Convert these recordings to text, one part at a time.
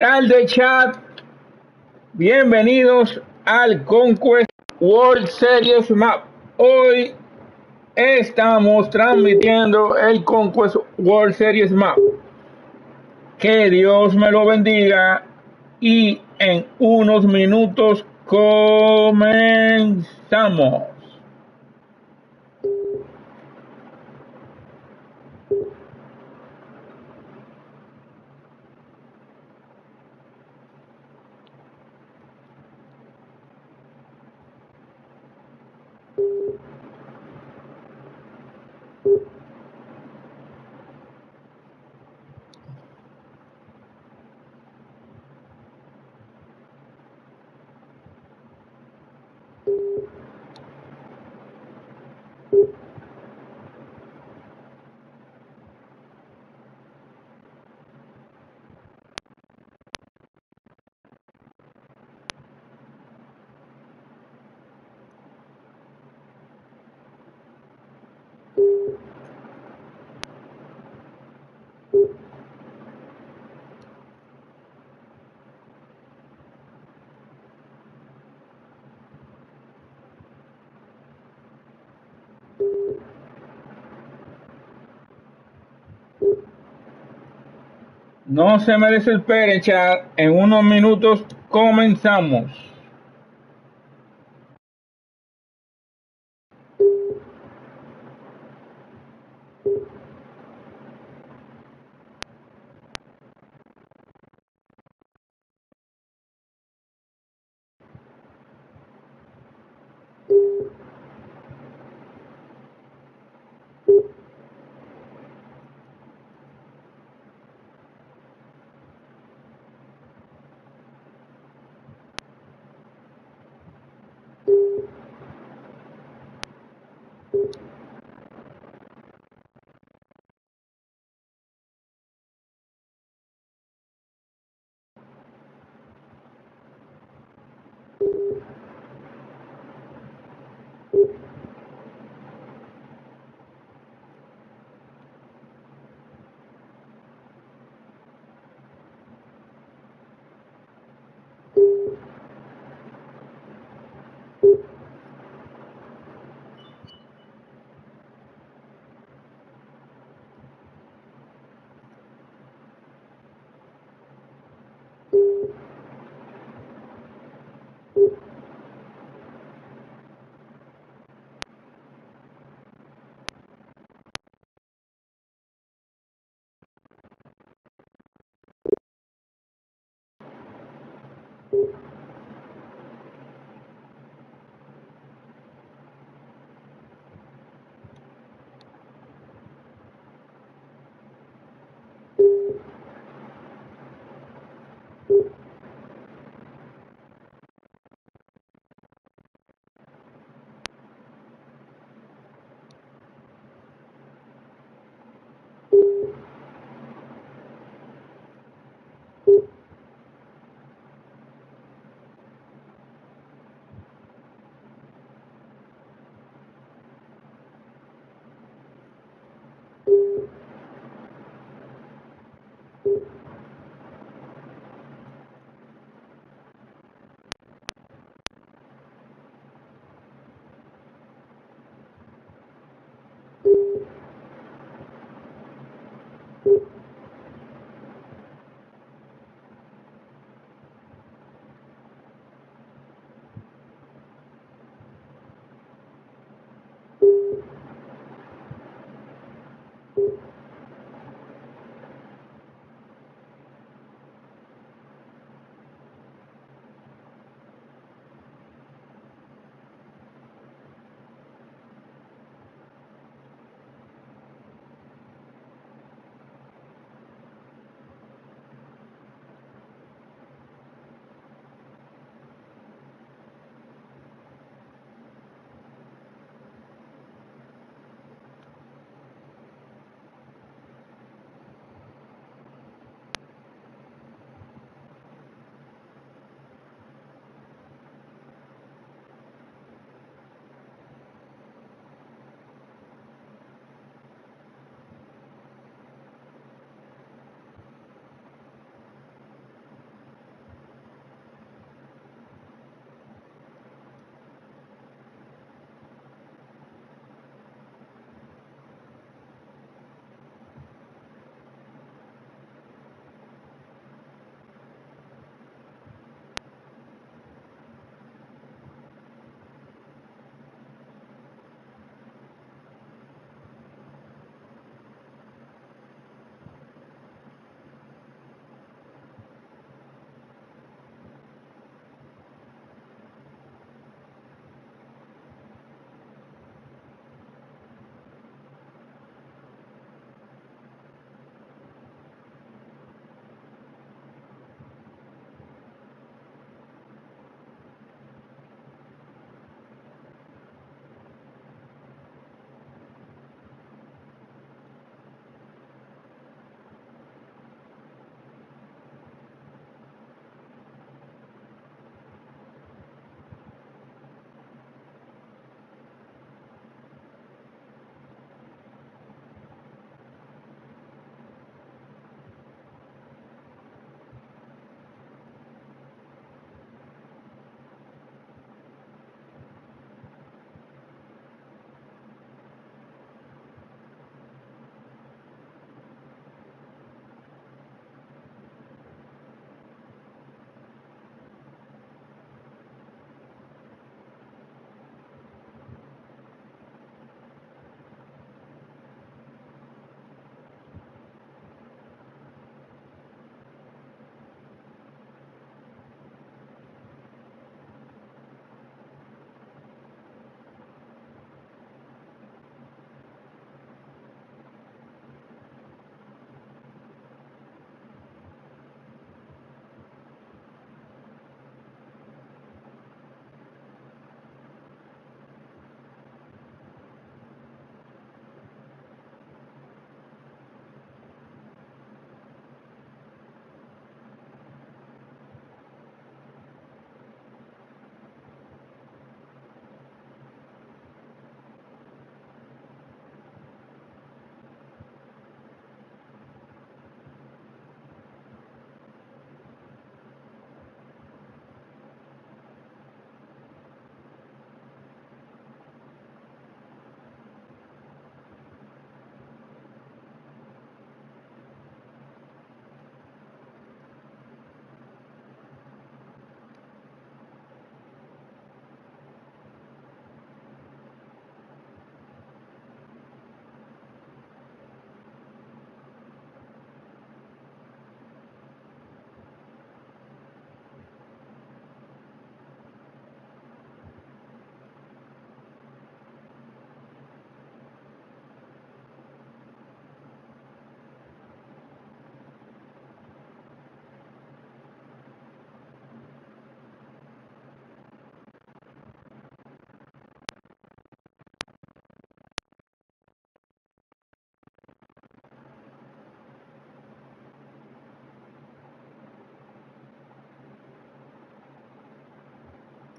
Tarde chat, bienvenidos al Conquest World Series Map. Hoy estamos transmitiendo el Conquest World Series Map. Que Dios me lo bendiga y en unos minutos comenzamos. No se me desesperen, chat. En unos minutos comenzamos.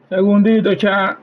Segundito, chat.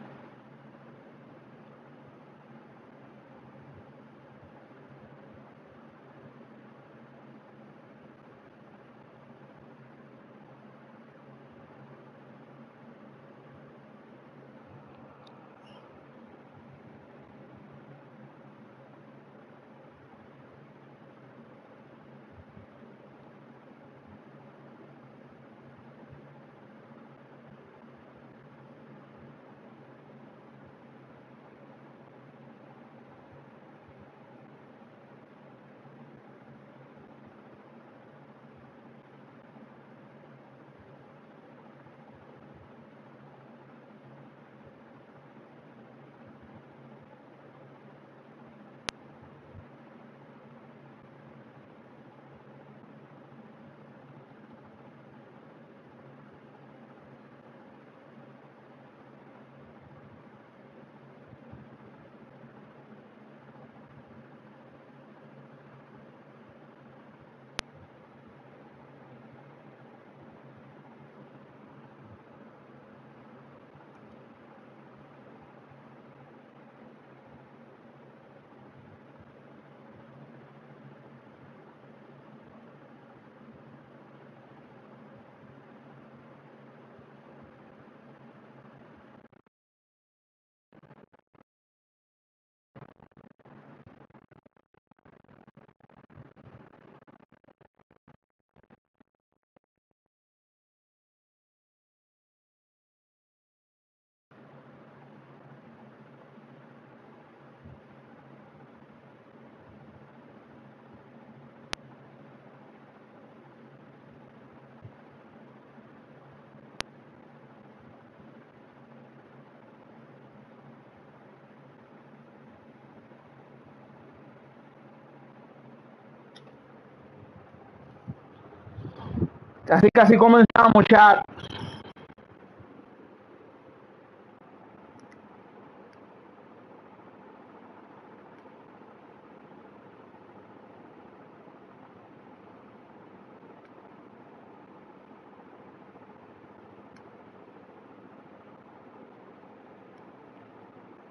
Casi comenzamos, chat.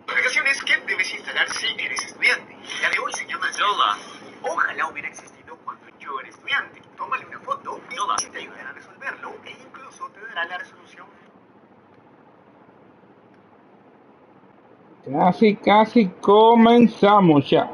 Aplicaciones que debes instalar si eres estudiante. La de hoy se llama Yola. Ojalá hubiera existido cuando yo era estudiante. Tómale una foto y Yola te ayudará a resolverlo e incluso te dará la resolución. Casi comenzamos, chat.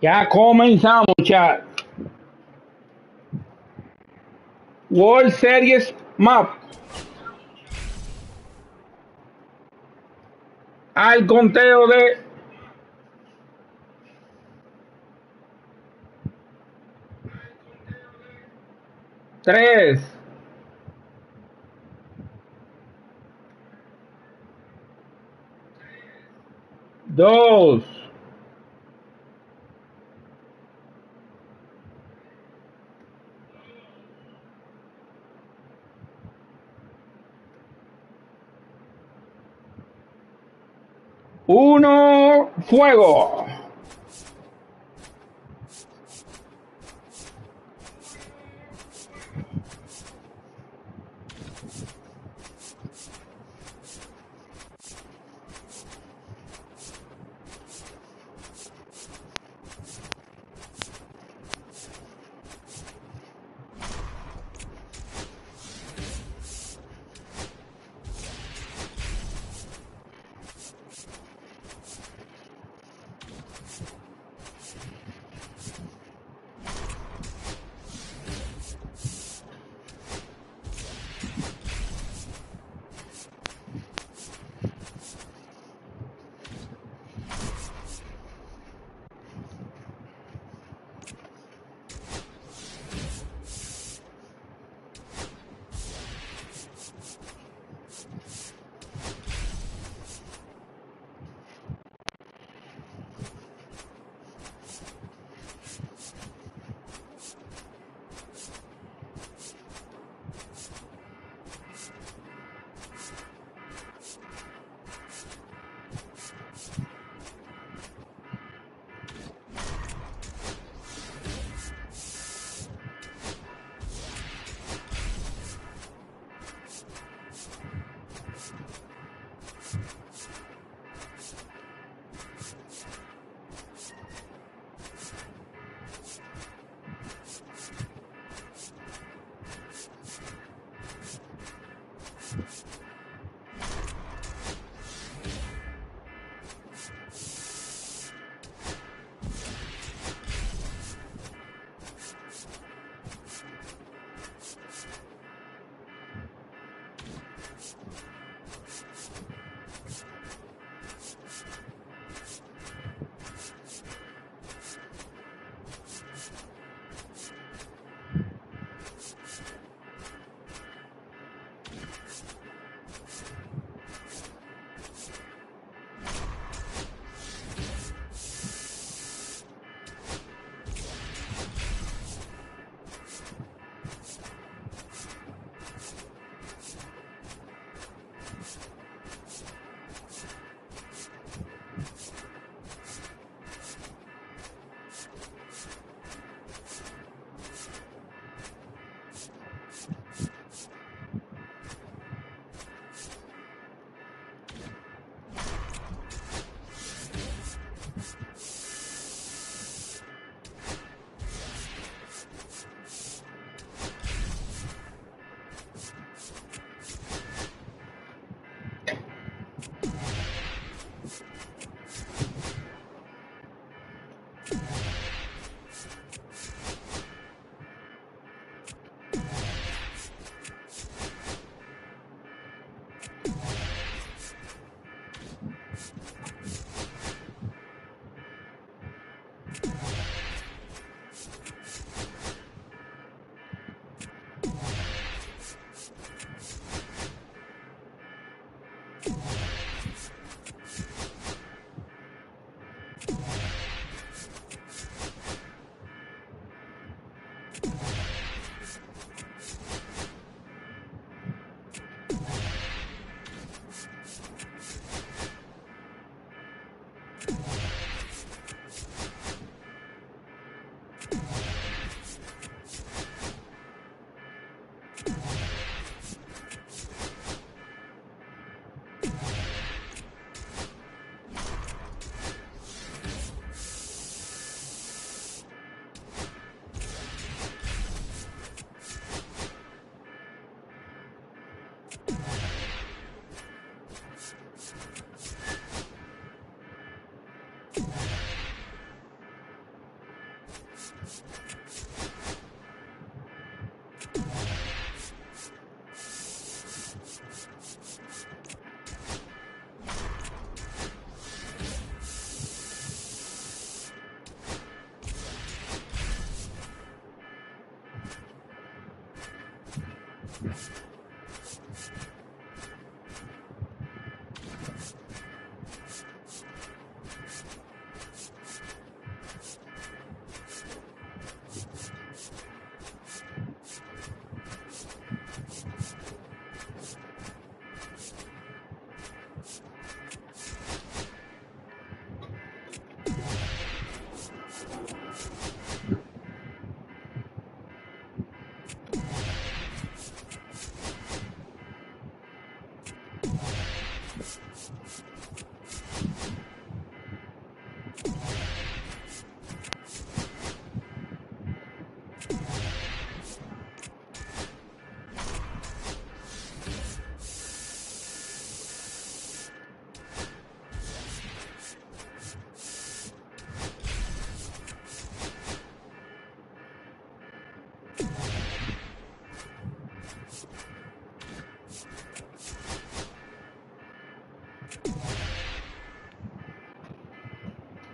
Ya comenzamos, chat. World Series Map. Al conteo de 3, 2, 1, fuego.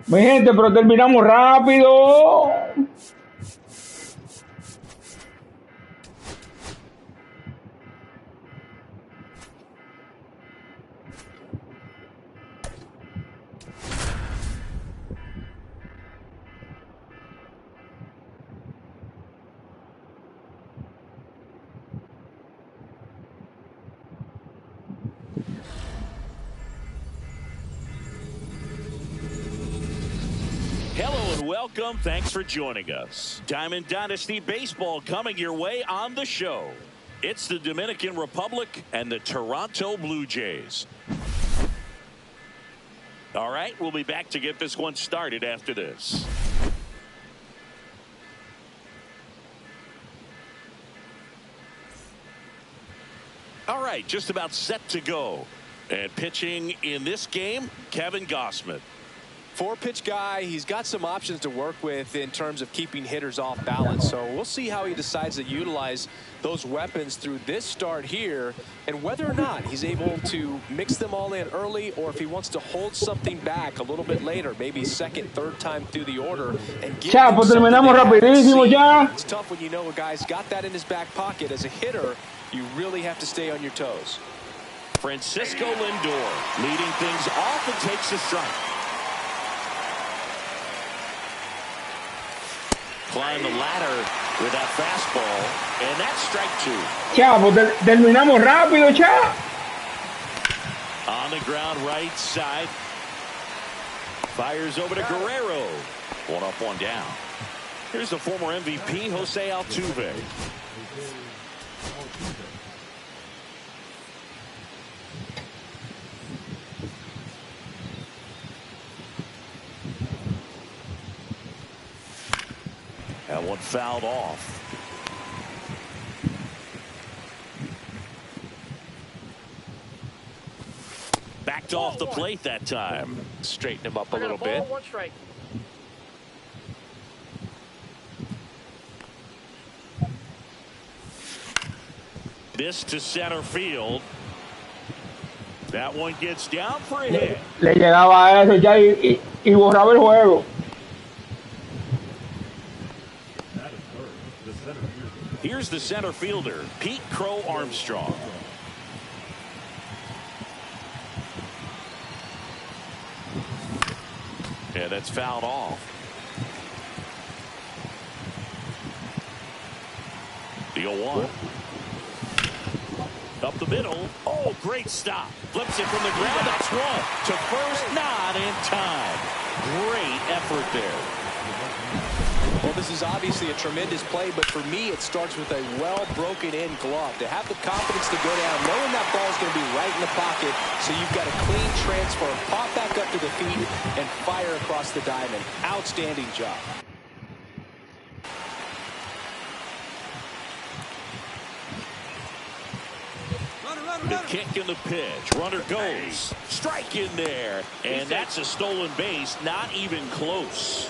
Mi gente, pero terminamos rápido. Hello and welcome. Thanks for joining us. Diamond Dynasty Baseball coming your way on the show. It's the Dominican Republic and the Toronto Blue Jays. All right, we'll be back to get this one started after this. All right, just about set to go. And pitching in this game, Kevin Gausman. Four-pitch guy. He's got some options to work with in terms of keeping hitters off balance. So we'll see how he decides to utilize those weapons through this start here and whether or not he's able to mix them all in early or if he wants to hold something back a little bit later, maybe second, third time through the order. And Ya, pues terminamos rapidísimo ya. It's tough when you know a guy's got that in his back pocket. As a hitter, you really have to stay on your toes. Francisco Lindor leading things off and takes a strike. Climb the ladder with that fastball, and that's strike two. Ya, pues terminamos rápido, ya. On the ground right side. Fires over to Guerrero. One up, one down. Here's the former MVP, Jose Altuve. That one fouled off. Backed off the plate that time. Straighten him up a little bit. This to center field. That one gets down for a hit. Le llegaba a eso ya y borraba el juego. Here's the center fielder, Pete Crow Armstrong. Yeah, that's fouled off. The 0-1. Up the middle. Oh, great stop. Flips it from the ground. That's one. To first, not in time. Great effort there. Well, this is obviously a tremendous play, but for me, it starts with a well-broken-in glove. To have the confidence to go down, knowing that ball is going to be right in the pocket, so you've got a clean transfer, pop back up to the feet, and fire across the diamond. Outstanding job. The kick and the pitch. Runner goes. Strike in there. And that's a stolen base. Not even close.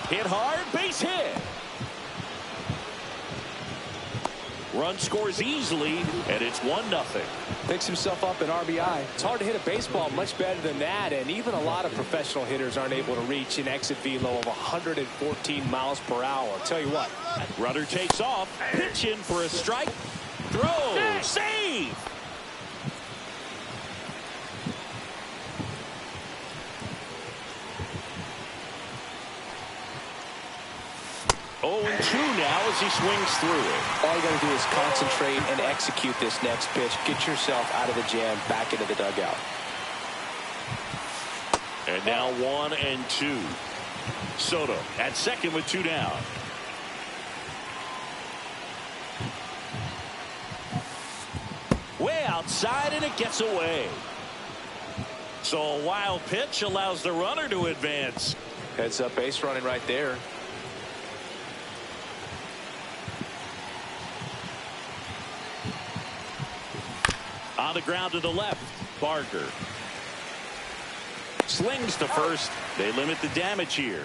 Hit hard. Base hit. Run scores easily. And it's 1-0. Picks himself up an RBI. It's hard to hit a baseball much better than that, and even a lot of professional hitters aren't able to reach an exit velo of 114 miles per hour. I'll tell you what. Runner takes off. Pitch in for a strike. Throw. Save. Oh, and 2 now as he swings through it. All you got to do is concentrate and execute this next pitch. Get yourself out of the jam, back into the dugout. And now 1-2. Soto at second with 2 down. Way outside, and it gets away. So a wild pitch allows the runner to advance. Heads up base running right there. On the ground to the left, Barker. Slings to first. They limit the damage here.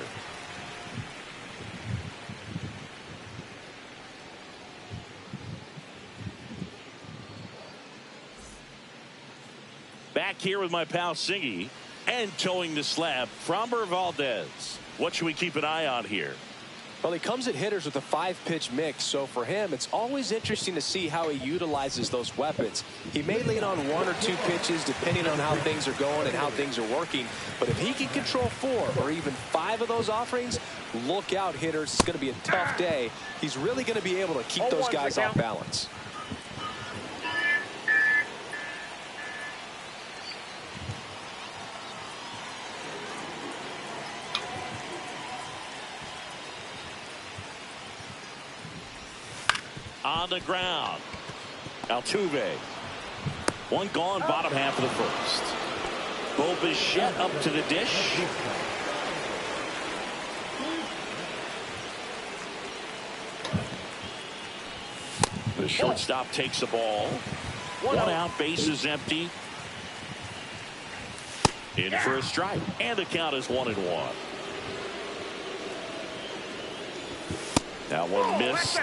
Back here with my pal Singy, and towing the slab, Framber Valdez. What should we keep an eye on here? Well, he comes at hitters with a 5-pitch mix, so for him, it's always interesting to see how he utilizes those weapons. He may lean on 1 or 2 pitches depending on how things are going and how things are working, but if he can control 4 or even 5 of those offerings, look out, hitters. It's going to be a tough day. He's really going to be able to keep those guys off balance. On the ground, Altuve. 1 gone, bottom half of the first. Bo Bichette up to the dish. The shortstop takes the ball. 1 out, base is empty. In for a strike, and the count is 1-1. That one missed.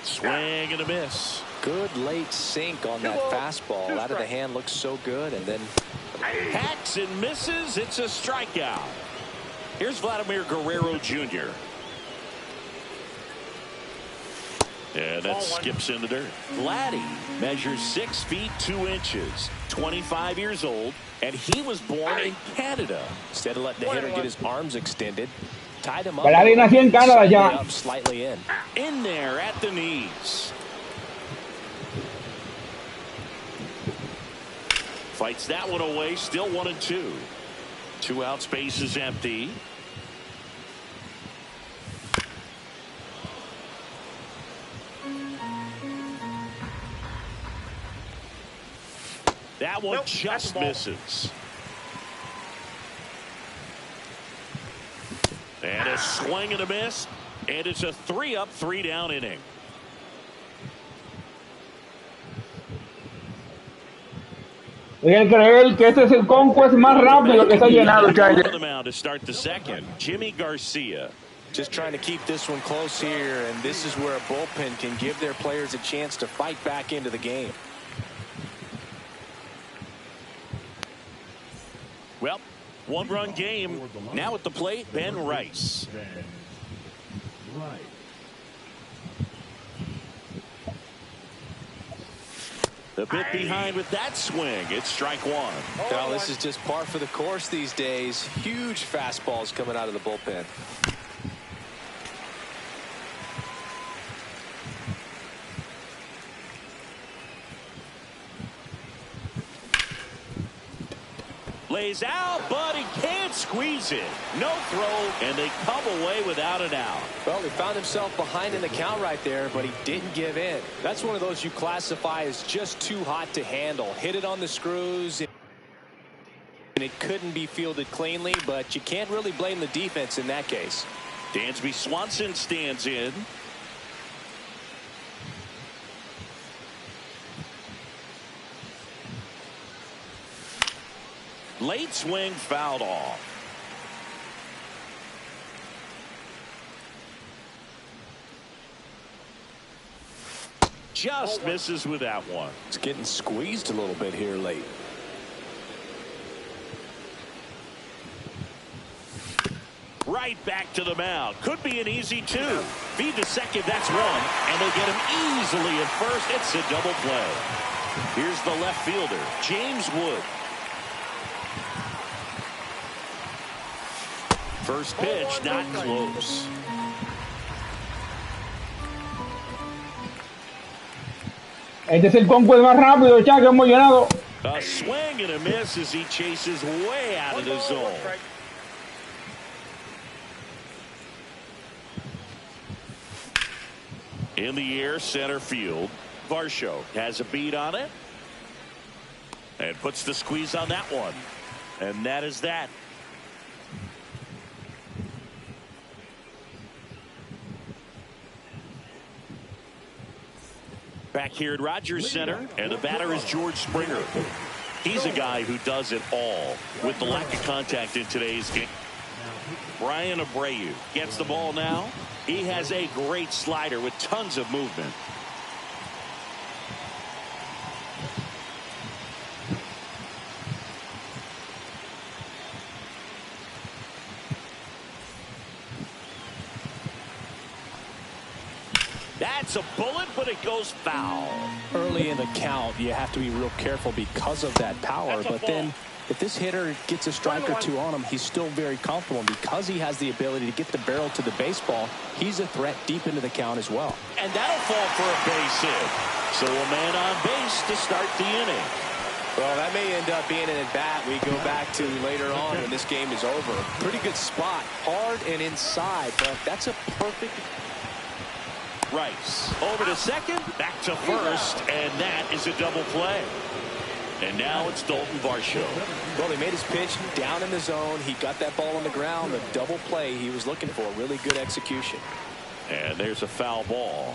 Swing and a miss. Good late sink on that fastball. Out of the hand looks so good, and then hacks and misses. It's a strikeout. Here's Vladimir Guerrero Jr. And that skips in the dirt. Vladdy measures 6 feet 2 inches, 25 years old, and he was born in Canada. Instead of letting the hitter get his arms extended, tied him up. Vladdy nació en Canadá ya. Slightly in. In there at the knees. Fights that one away. Still 1-2. 2 out, space is empty. That one just misses. And a swing and a miss. And it's a 3-up, 3-down inning. Hay que creer que este es el Conquest más rápido que se ha llenado, Charlie. To start the second, Jimmy Garcia. Just trying to keep this one close here, and this is where a bullpen can give their players a chance to fight back into the game. Well, one-run game. Now at the plate, Ben Rice. A bit behind with that swing. It's strike one. Now, this is just par for the course these days. Huge fastballs coming out of the bullpen. Lays out, but he can't squeeze it. No throw, and they come away without an out. Well, he found himself behind in the count right there, but he didn't give in. That's one of those you classify as just too hot to handle. Hit it on the screws, and it couldn't be fielded cleanly, but you can't really blame the defense in that case. Dansby Swanson stands in. Late swing fouled off. Just misses with that one. It's getting squeezed a little bit here late. Right back to the mound. Could be an easy two. Feed to second, that's one. And they get him easily at first. It's a double play. Here's the left fielder, James Wood. First pitch, not close. Este es el Conquest más rápido, ya que hemos llenado. A swing and a miss as he chases way out of the zone. In the air, center field. Varsho has a beat on it. And puts the squeeze on that one. And that is that. Back here at Rogers Center, and the batter is George Springer. He's a guy who does it all with the lack of contact in today's game. Brian Abreu gets the ball now. He has a great slider with tons of movement. That's a bullet, but it goes foul. Early in the count, you have to be real careful because of that power. But then if this hitter gets a strike or two on him, he's still very comfortable. Because he has the ability to get the barrel to the baseball, he's a threat deep into the count as well. And that'll fall for a base hit. So a man on base to start the inning. Well, that may end up being an at-bat we go back to later on when this game is over. Pretty good spot, hard and inside, but that's a perfect... Rice over to second, back to first, and that is a double play. And now it's Dalton Varsho. Well, he made his pitch down in the zone. He got that ball on the ground. The double play he was looking for. Really good execution. And there's a foul ball.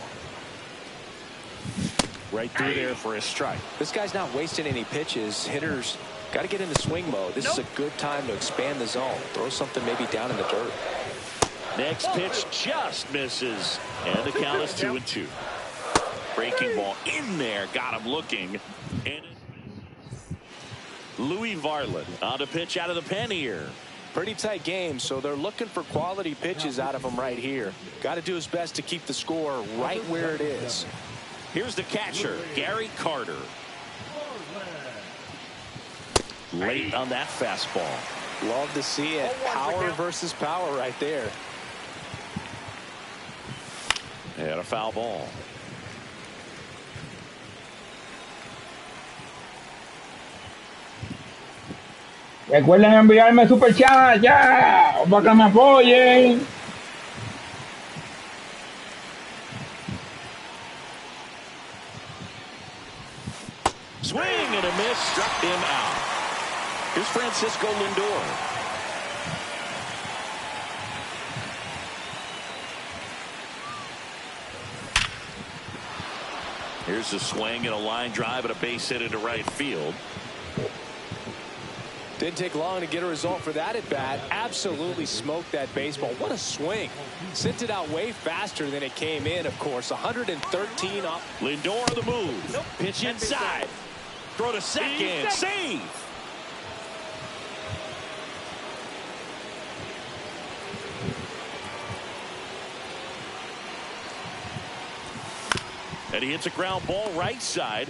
Right through there for a strike. This guy's not wasting any pitches. Hitters got to get into swing mode. This is a good time to expand the zone. Throw something maybe down in the dirt. Next pitch just misses. And the count is 2-2. Breaking ball in there. Got him looking. And Louis Varland on to pitch out of the pen here. Pretty tight game, so they're looking for quality pitches out of him right here. Got to do his best to keep the score right where it is. Here's the catcher, Gary Carter. Late on that fastball. Love to see it. Power versus power right there. And a foul ball. Recuerden enviarme super chat ya para que me apoyen. Swing and a miss, struck him out. Here's Francisco Lindor. Here's a swing and a line drive and a base hit into right field. Didn't take long to get a result for that at bat. Absolutely smoked that baseball. What a swing. Sent it out way faster than it came in, of course. 113 off. Lindor on the move. Nope. Pitch inside. Throw to second. Save. And he hits a ground ball right side.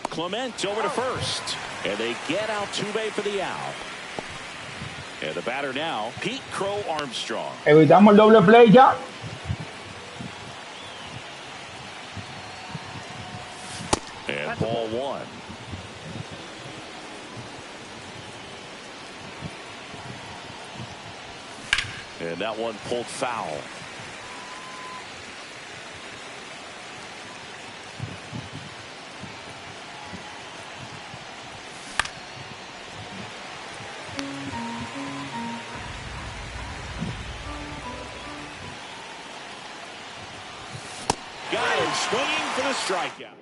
Clement over to first. And they get Altuve for the out. And the batter now, Pete Crow Armstrong. Evitamos el doble play ya. And ball one. And that one pulled foul. Swinging for the strikeout.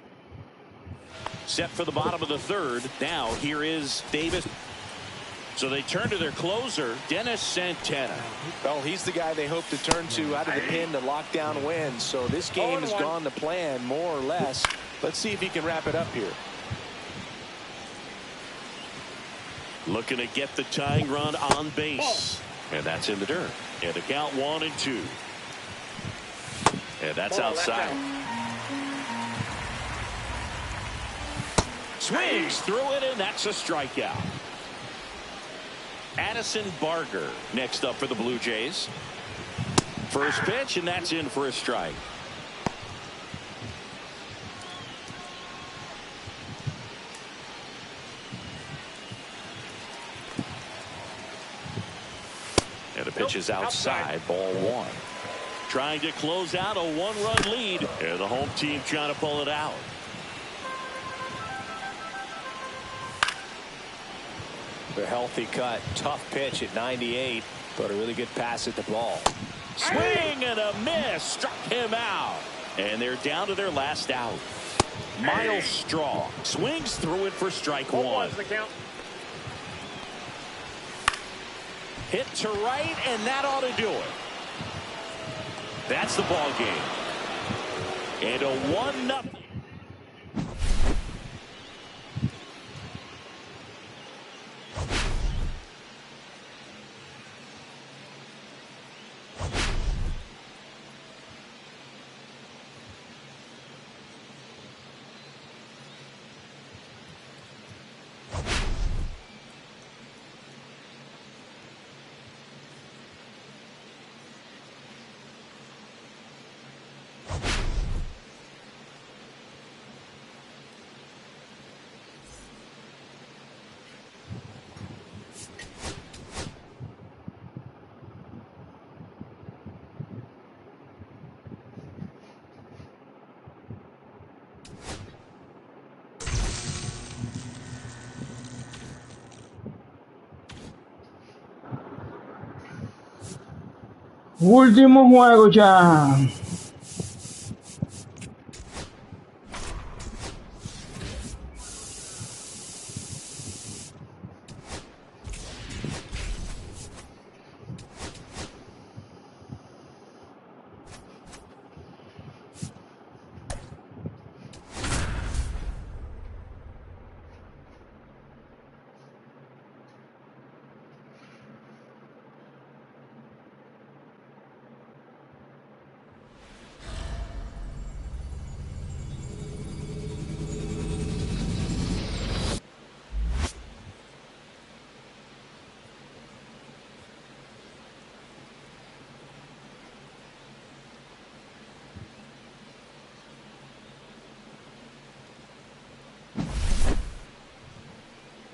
Set for the bottom of the third. Now here is Davis. So they turn to their closer, Dennis Santana. Well, he's the guy they hope to turn to out of the pen to lock down wins. So this game has gone to plan, more or less. Let's see if he can wrap it up here. Looking to get the tying run on base. And that's in the dirt. And the count 1-2. And that's outside. Swings through it, and that's a strikeout. Addison Barger next up for the Blue Jays. First pitch, and that's in for a strike. And the pitch is outside, ball one. Trying to close out a one-run lead, and the home team trying to pull it out. The healthy cut, tough pitch at 98, but a really good pass at the ball. Swing and a miss, struck him out. And they're down to their last out. Miles Straw swings through it for strike one. Hit to right, and that ought to do it. That's the ball game. And a 1-0. Último juego ya.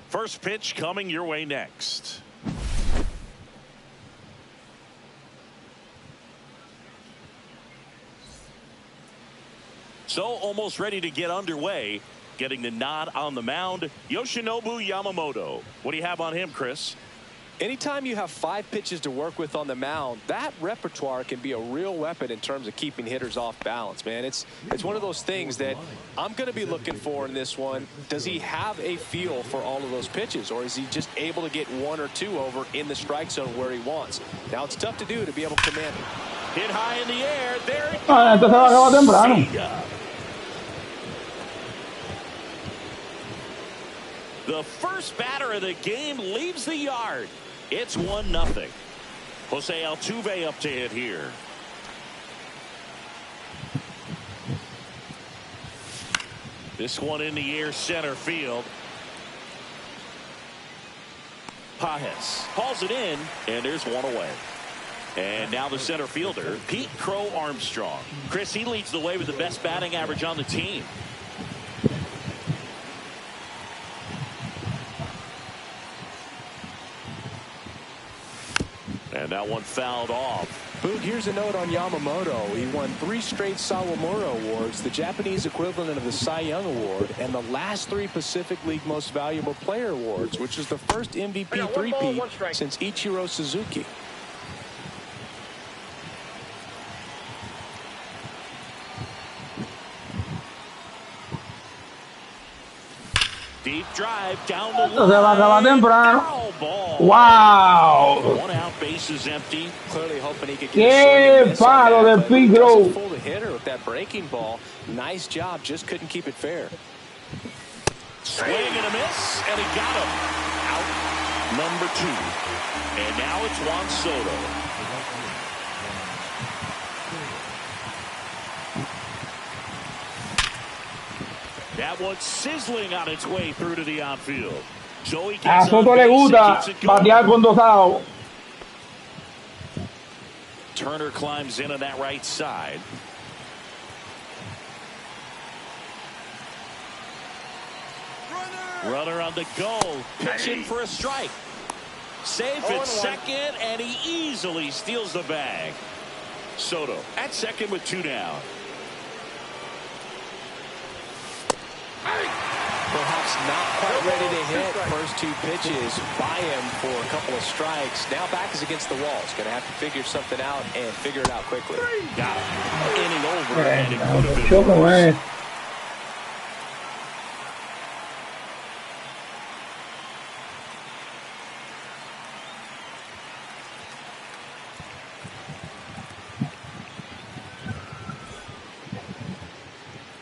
First pitch coming your way next. So almost ready to get underway. Getting the nod on the mound, Yoshinobu Yamamoto. What do you have on him, Chris? Anytime you have 5 pitches to work with on the mound, that repertoire can be a real weapon in terms of keeping hitters off balance, man. It's one of those things that I'm going to be looking for in this one. Does he have a feel for all of those pitches, or is he just able to get 1 or 2 over in the strike zone where he wants? Now, it's tough to do to be able to command it. Hit high in the air. There it Entonces va a acabar temprano. goes. The first batter of the game leaves the yard. It's 1-0. Jose Altuve up to hit here. This one in the air, center field. Pajes hauls it in, and there's one away. And now the center fielder, Pete Crow Armstrong. Chris, he leads the way with the best batting average on the team. And that one fouled off. Boog, here's a note on Yamamoto. He won 3 straight Sawamura Awards, the Japanese equivalent of the Cy Young Award, and the last 3 Pacific League Most Valuable Player Awards, which is the first MVP three-peat since Ichiro Suzuki. Deep drive down the Esto se va a acabar temprano. Foul ball. Wow. 1 out, bases empty. Clearly hoping he could get Qué a swing and miss on palo that, de but Pete doesn't Crow. fool the hitter with that breaking ball. Nice job, just couldn't keep it fair. Swing and a miss, and he got him. Out number 2. And now it's Juan Soto. That one's sizzling on its way through to the outfield. Joey A gets Soto on le base and gusta keeps it going. batear con 2 outs. Turner climbs in on that right side. Runner on the go. Pitching for a strike. Safe at second, and he easily steals the bag. Soto at second with 2 down. Perhaps not quite ready to hit. First 2 pitches by him for a couple of strikes. Now back is against the wall. He's going to have to figure something out and figure it out quickly. Got him. Inning over, and it could have been Choco, worse. man.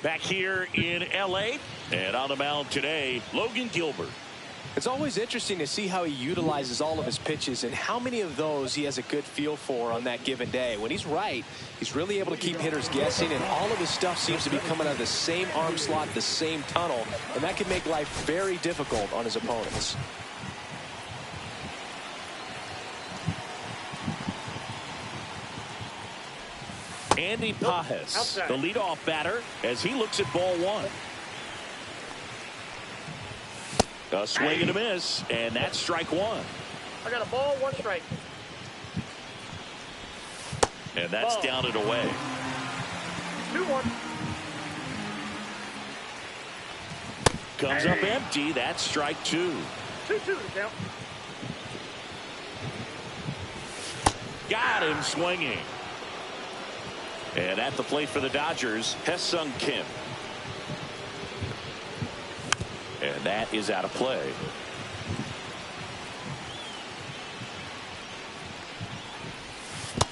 Back here in L.A. and on the mound today, Logan Gilbert. It's always interesting to see how he utilizes all of his pitches and how many of those he has a good feel for on that given day. When he's right, he's really able to keep hitters guessing, and all of his stuff seems to be coming out of the same arm slot, the same tunnel, and that can make life very difficult on his opponents. Andy Pajes, the leadoff batter, as he looks at ball 1. A swing and a miss, and that's strike 1. I got a ball, 1 strike. And that's down and away. 2-1. Comes up empty. That's strike 2. 2-2 to count. Got him swinging. And at the plate for the Dodgers, Hesung Kim. And that is out of play.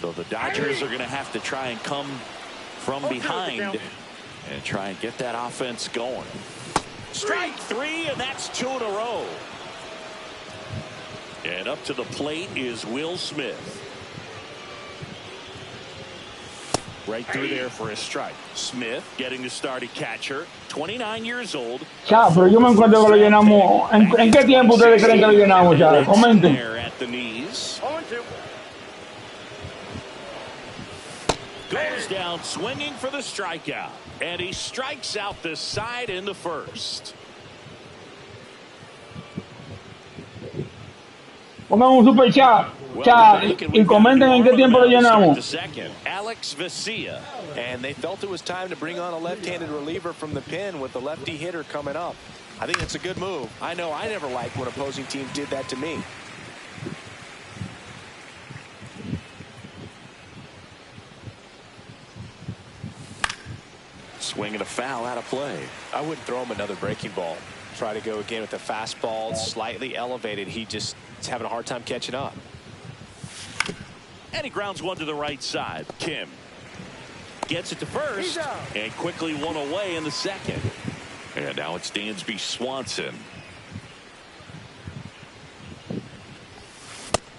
So the Dodgers are going to have to try and come from behind and try and get that offense going. Strike 3, and that's 2 in a row. And up to the plate is Will Smith. Right through there for a strike. Smith getting the starting catcher, 29 years old. Ya, pero yo me encuentro que lo llenamos. ¿En qué tiempo ustedes creen que lo llenamos, ya? Comenten. There at the knees. 0-2. Goes down swinging for the strikeout. And he strikes out the side in the first. Pongan un super chat. Chat, y comenten en qué tiempo lo llenamos. Alex Vesia. And they felt it was time to bring on a left-handed reliever from the pen with the lefty hitter coming up. I think it's a good move. I know I never liked when opposing teams did that to me. Swing and a foul out of play. I wouldn't throw him another breaking ball. Try to go again with the fastball, slightly elevated. He just is having a hard time catching up. And he grounds one to the right side. Kim gets it to first and quickly one away in the second. And now it's Dansby Swanson.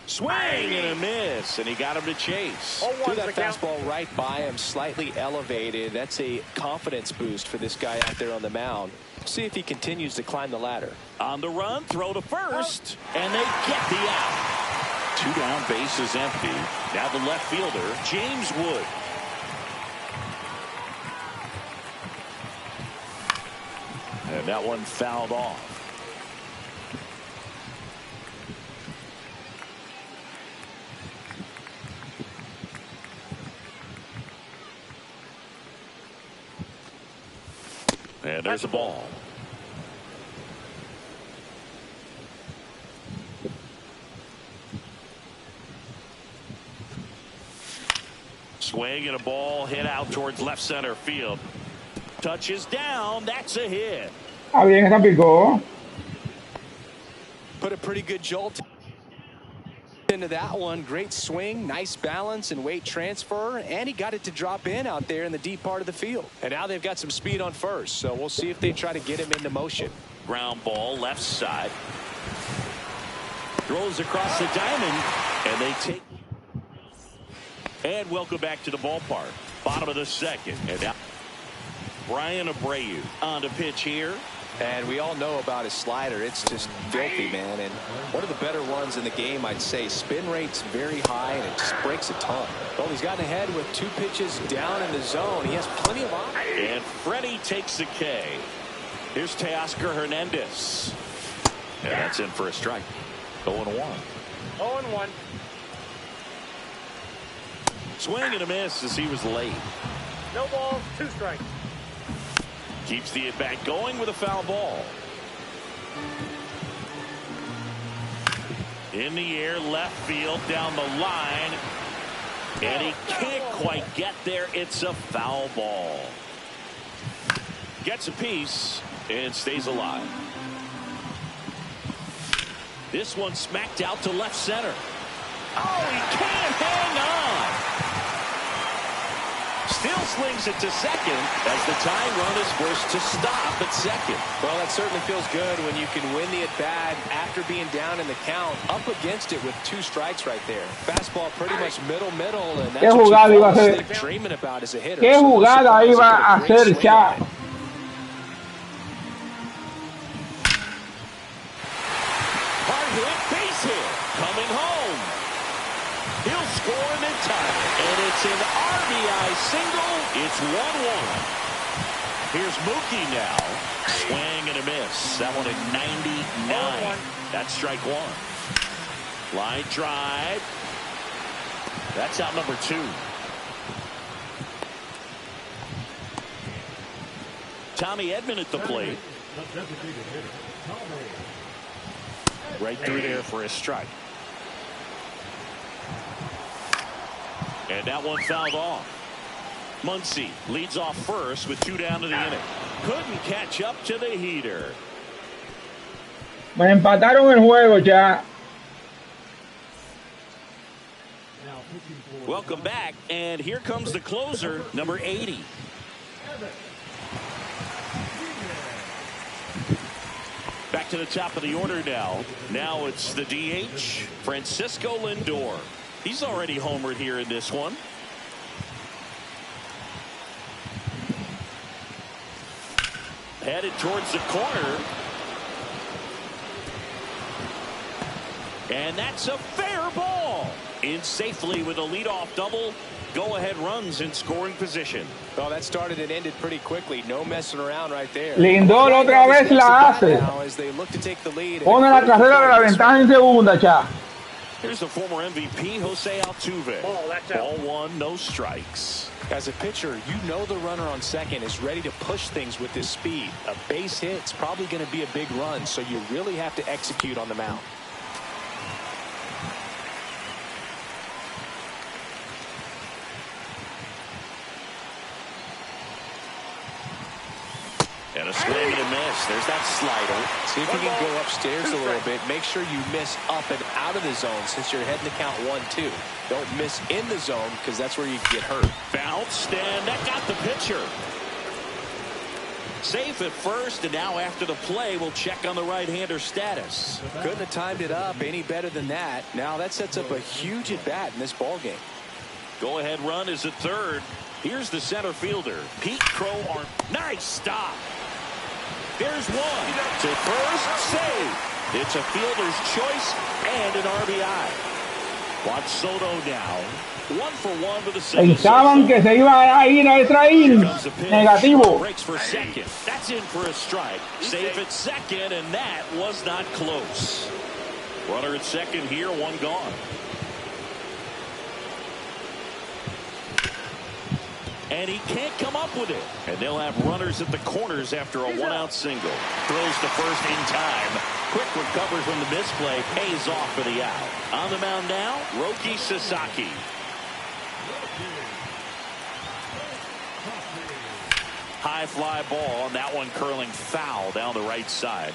Swing and a miss, and he got him to chase. Threw that fastball right by him, slightly elevated. That's a confidence boost for this guy out there on the mound. See if he continues to climb the ladder. On the run, throw to first, and they get the out. 2 down, bases empty. Now the left fielder, James Wood. And that one fouled off. And there's a ball. Swing and a ball hit out towards left center field. Touches down. That's a hit. Ah, bien, esa picó. Put a pretty good jolt into that one. Great swing, nice balance and weight transfer, and he got it to drop in out there in the deep part of the field. And now they've got some speed on first, so we'll see if they try to get him into motion. Ground ball left side. Throws across the diamond, and they take. And welcome back to the ballpark. Bottom of the second, and now Brian Abreu on the pitch here. And we all know about his slider. It's just filthy, man. And one of the better ones in the game, I'd say. Spin rate's very high, and it just breaks a ton. Well, he's gotten ahead with 2 pitches down in the zone. He has plenty of options. And Freddie takes the K. Here's Teoscar Hernandez. And that's in for a strike. 0-1. 0-1. Swing and a miss as he was late. No balls, 2 strikes. Keeps the at-bat going with a foul ball. In the air, left field, down the line. And he can't quite get there. It's a foul ball. Gets a piece and stays alive. This one smacked out to left center. Oh, he can't hang on. Still slings it to second as the tying run is forced to stop at second. Well, that certainly feels good when you can win the at-bat after being down in the count, up against it with 2 strikes right there. Fastball pretty much middle, and that's what you're dreaming about as a hitter. ¿Qué jugada iba a hacer ya? Hard hit, base hit, coming home. He'll score and then tie it. And it's an RBI single. It's 1-1. Here's Mookie now. Swing and a miss. That one at 99. That's strike 1. Line drive. That's out number 2. Tommy Edman at the plate. Right through there for a strike. And that one fouled off. Muncy leads off first with 2 down to the inning. Couldn't catch up to the heater. Me empataron el juego ya. Welcome back, and here comes the closer, number 80. Back to the top of the order now. Now it's the DH, Francisco Lindor. He's already homered here in this one. Headed towards the corner. And that's a fair ball. In safely with a leadoff double. Go-ahead runs in scoring position. Well, that started and ended pretty quickly. No messing around right there. Lindor otra vez la hace. Pone la carrera de la ventaja en segunda, ya. Here's the former MVP, Jose Altuve. Ball 1, no strikes. As a pitcher, you know the runner on second is ready to push things with his speed. A base hit's probably going to be a big run, so you really have to execute on the mound. a swing and a miss. There's that slider. See if you can go upstairs a little bit. Make sure you miss up and out of the zone since you're heading to count 1-2. Don't miss in the zone because that's where you get hurt. Bounced, and that got the pitcher. Safe at first, and now after the play, we'll check on the right-hander status. Couldn't have timed it up any better than that. Now that sets up a huge at-bat in this ballgame. Go-ahead run is at third. Here's the center fielder, Pete Crow. Nice stop. There's one. To first, save. It's a fielder's choice and an RBI. Juan Soto now. 1 for 1 with a single. Pensaban que se iba a ir a extra inning. Negativo. Breaks for second. That's in for a strike. Safe at second, and that was not close. Runner at second here, one gone. And he can't come up with it. And they'll have runners at the corners after a one-out single. Throws to first in time. Quick recovery from the misplay. Pays off for the out. On the mound now, Roki Sasaki. High fly ball, and that one curling foul down the right side.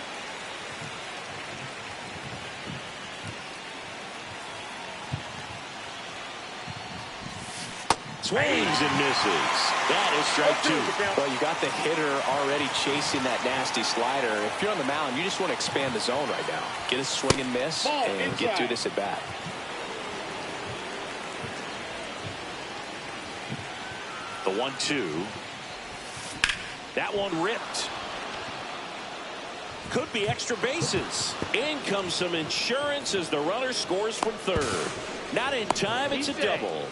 Swings and misses. That is strike 2. Well, you got the hitter already chasing that nasty slider. If you're on the mound, you just want to expand the zone right now. Get a swing and miss and get through this at bat. The 1-2. That one ripped. Could be extra bases. In comes some insurance as the runner scores from third. Not in time, it's a double.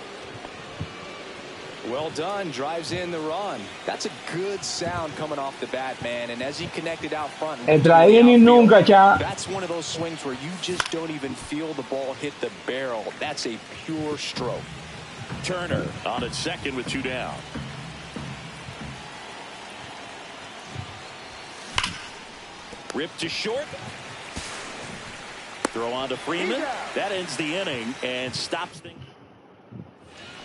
Well done, drives in the run. That's a good sound coming off the bat, man. And as he connected out front, Extra inning nunca, cha. that's one of those swings where you just don't even feel the ball hit the barrel. That's a pure stroke. Turner on at second with 2 down. Ripped to short. Throw on to Freeman. That ends the inning and stops things.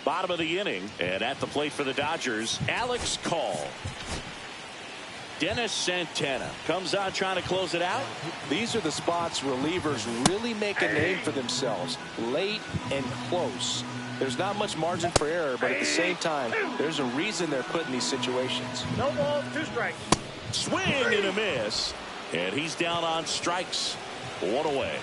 Bottom of the inning, and at the plate for the Dodgers, Alex Call. Dennis Santana comes on trying to close it out. These are the spots relievers really make a name for themselves. Late and close. There's not much margin for error, but at the same time, there's a reason they're put in these situations. No balls, 2 strikes. Swing and a miss. And he's down on strikes. 1 away.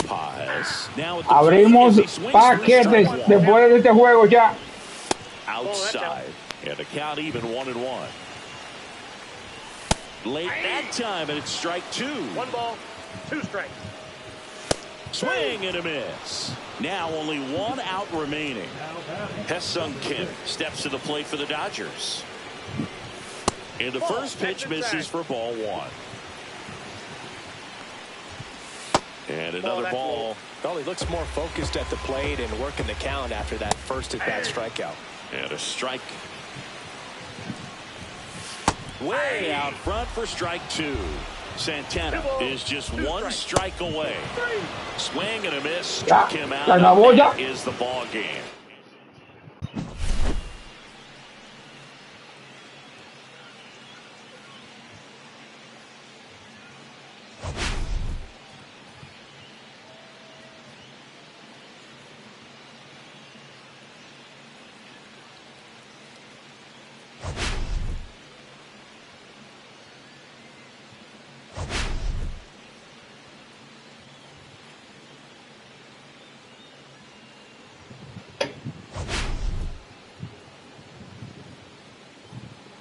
Paz. Now at the Abrimos paquetes después de este juego ya. outside. And a count even 1-1. Late that time, and it's strike 2. 1 ball, 2 strikes. Swing and a miss. Now only 1 out remaining. Hesung Kim steps to the plate for the Dodgers. And the first pitch misses for ball 1. And another ball. Well, he looks more focused at the plate and working the count after that first at-bat strikeout. And a strike. Way out front for strike 2. Santana is just 1 strike away. Swing and a miss. Struck him out. That is the ball game.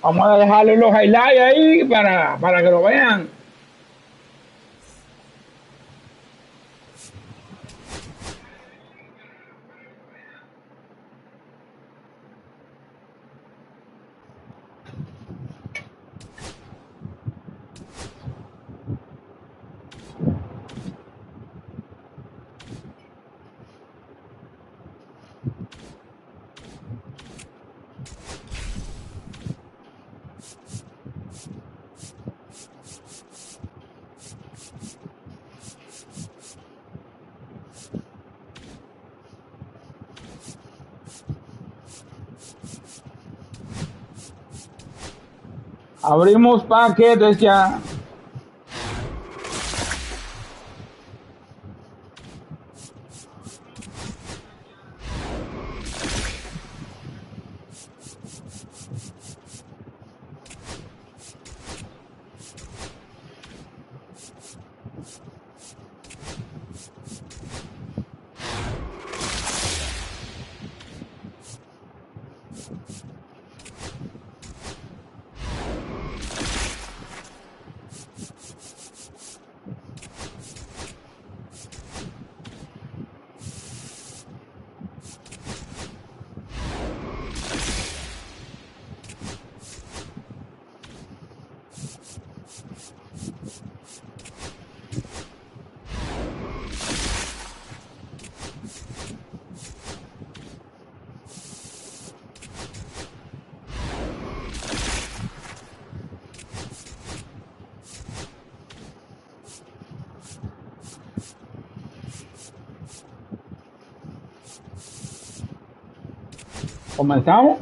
Vamos a dejarle los highlights ahí para que lo vean. Abrimos paquetes ya. Comenzamos.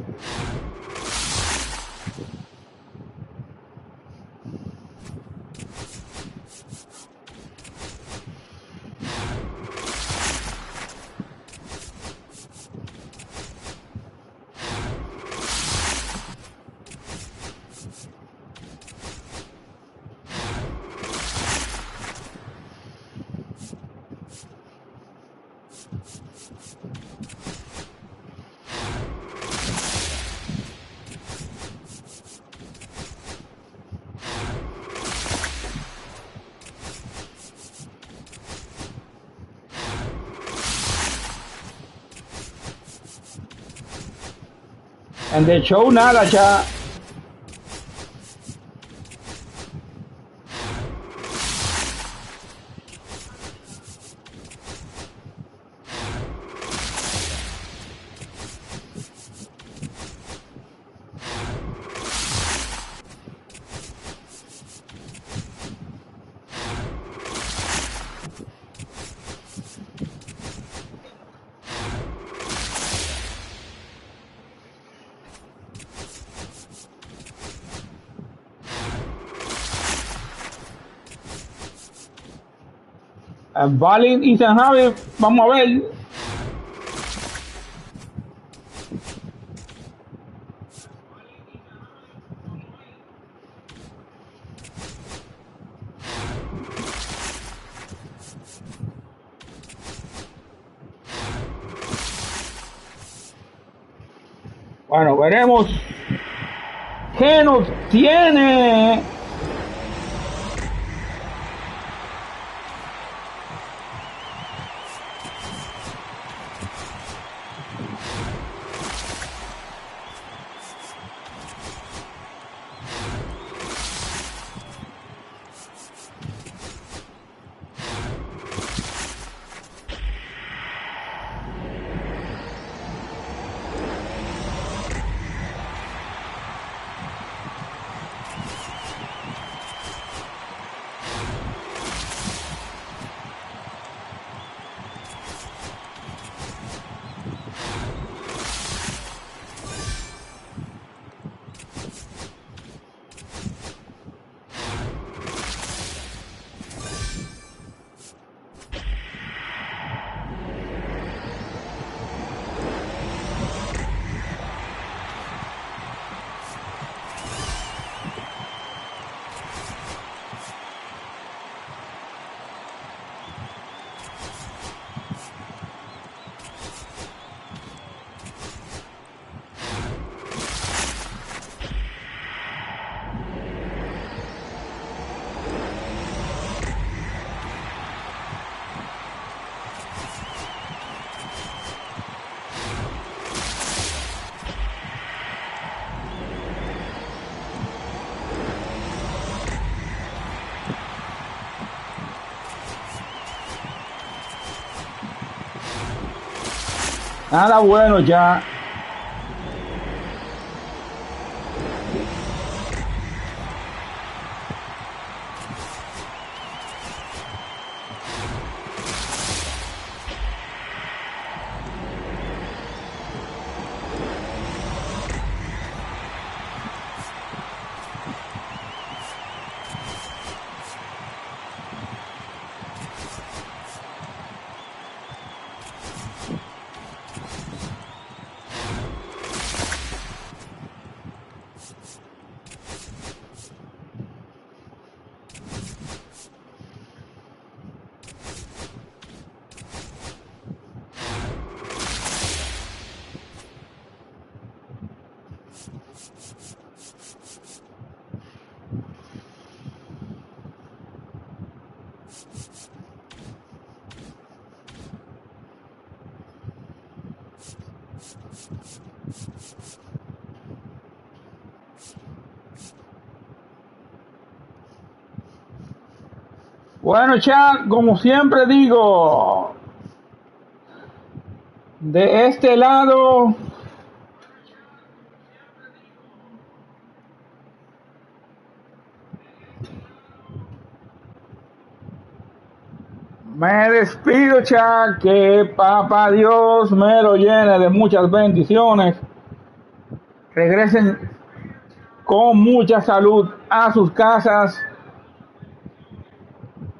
En The Show nada ya. Valin y San Javi, vamos a ver. Bueno, veremos qué nos tiene. Nada bueno ya. Bueno, chat, como siempre digo, de este lado me despido, chat, que papá Dios me lo llene de muchas bendiciones. Regresen con mucha salud a sus casas,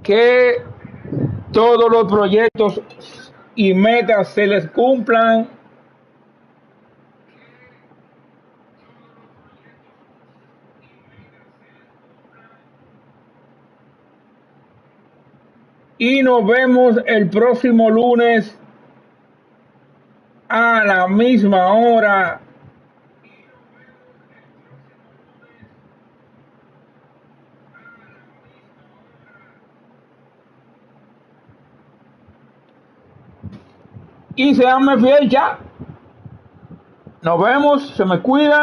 que todos los proyectos y metas se les cumplan, y nos vemos el próximo lunes a la misma hora. Y seanme fiel, ya. Nos vemos, se me cuidan.